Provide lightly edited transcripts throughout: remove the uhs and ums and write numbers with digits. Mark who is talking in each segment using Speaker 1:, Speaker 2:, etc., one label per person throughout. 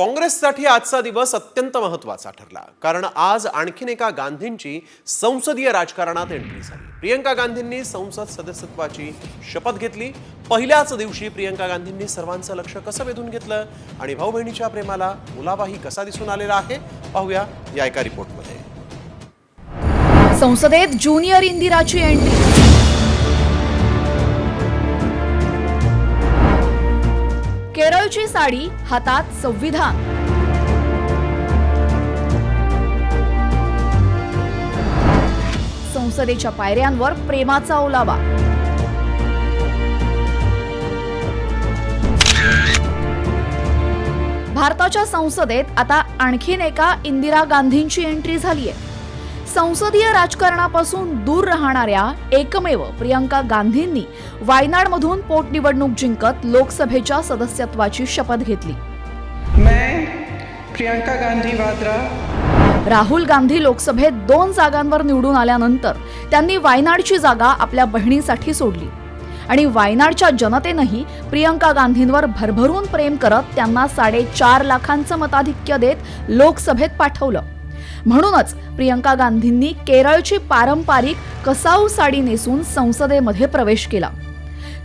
Speaker 1: काँग्रेससाठी आजचा दिवस अत्यंत महत्त्वाचा ठरला, कारण आज आणखीन एका गांधींची संसदीय राजकारणात एंट्री झाली। प्रियंका गांधींनी संसद सदस्यत्वाची शपथ घेतली। पहिल्याच दिवशी प्रियंका गांधींनी सर्वांचं लक्ष कसं वेधून घेतलं आणि भाऊ बहिणीच्या प्रेमाला मुलाबाही कसा दिसून आलेला आहे, पाहूया या एका रिपोर्टमध्ये।
Speaker 2: संसदेत ज्युनियर इंदिराची एंट्री। केरळची साडी, हातात संविधान। संसदेच्या पायऱ्यांवर प्रेमाचा ओलावा। भारताच्या संसदेत आता आणखीन एका इंदिरा गांधींची एंट्री झाली आहे। संसदीय राजकारणापासून दूर राहणाऱ्या एकमेव प्रियंका गांधींनी वायनाडमधून पोटनिवडणूक जिंकत लोकसभेच्या सदस्यत्वाची शपथ घेतली।
Speaker 3: मैं प्रियंका गांधी वाद्रा।
Speaker 2: राहुल गांधी लोकसभेत 2 जागांवर निवडून आल्यानंतर त्यांनी वायनाडची जागा आपल्या बहिणीसाठी सोडली आणि वायनाडच्या जनतेनंही प्रियंका गांधींवर भरभरून प्रेम करत त्यांना 4.5 लाखांचं मताधिक्य देत लोकसभेत पाठवलं। म्हणूनच प्रियंका गांधींनी केरळची पारंपरिक कसाऊ साडी नेसून संसदेमध्ये प्रवेश केला।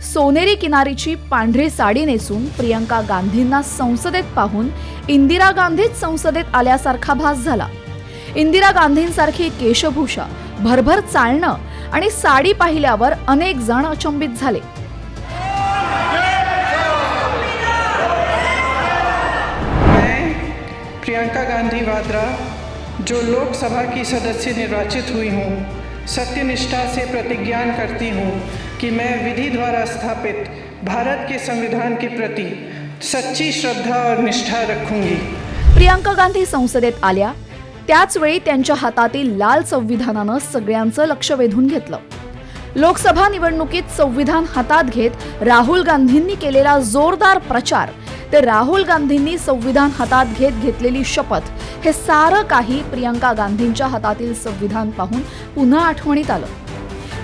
Speaker 2: सोनेरी किनारीची पांढरी साडी नेसून प्रियंका गांधींना संसदेत पाहून इंदिरा गांधीच संसदेत आल्यासारखा भास झाला। इंदिरा गांधींसारखी केशभूषा, भरभर चालणं आणि साडी पाहिल्यावर अनेक जण अचंबित झाले।
Speaker 3: मैं प्रियंका गांधी वाद्रा, जो लोकसभा की सदस्य निर्वाचित हुई हूँ, सत्यनिष्ठा से प्रतिज्ञा करती हूँ कि मैं विधि द्वारा स्थापित भारत के संविधान के प्रति सच्ची श्रद्धा और निष्ठा रखूंगी।
Speaker 2: प्रियंका गांधी संसदेत आल्या त्याच वेळी त्यांच्या हातातील लाल संविधानानं सगळ्यांचं लक्ष वेधून घेतलं। लोकसभा निवडणुकीत संविधान हातात घेत राहुल गांधींनी केलेला जोरदार प्रचार, ते राहुल गांधींनी संविधान हातात घेतलेली शपथ, हे सारं काही प्रियंका गांधींच्या हातातील संविधान पाहून पुन्हा आठवणीत आलं।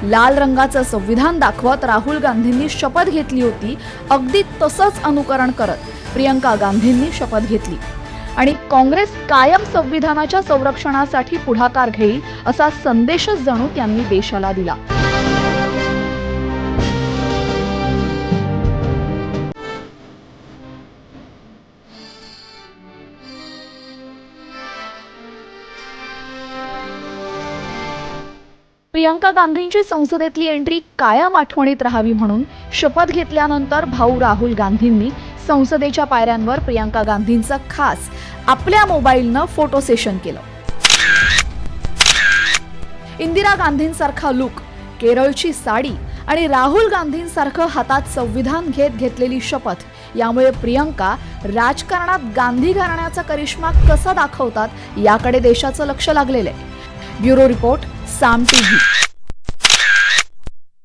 Speaker 2: लाल रंगाचं संविधान दाखवत राहुल गांधींनी शपथ घेतली होती, अगदी तसंच अनुकरण करत प्रियंका गांधींनी शपथ घेतली आणि काँग्रेस कायम संविधानाच्या संरक्षणासाठी पुढाकार घेईल असा संदेशच जणू त्यांनी देशाला दिला। प्रियंका गांधींची संसदेतली एंट्री कायम आठवणीत राहावी म्हणून शपथ घेतल्यानंतर भाऊ राहुल गांधींनी संसदेच्या पायऱ्यांवर प्रियंका गांधींचं खास आपल्या मोबाईलनं फोटो सेशन केलं। इंदिरा गांधींसारखा लुक, केरळची साडी आणि राहुल गांधींसारखं हातात संविधान घेतलेली शपथ, यामुळे प्रियंका राजकारणात गांधी घराण्याचा करिश्मा कसा दाखवतात याकडे देशाचं लक्ष लागलेलं आहे। ब्युरो रिपोर्ट, साम टीव्ही।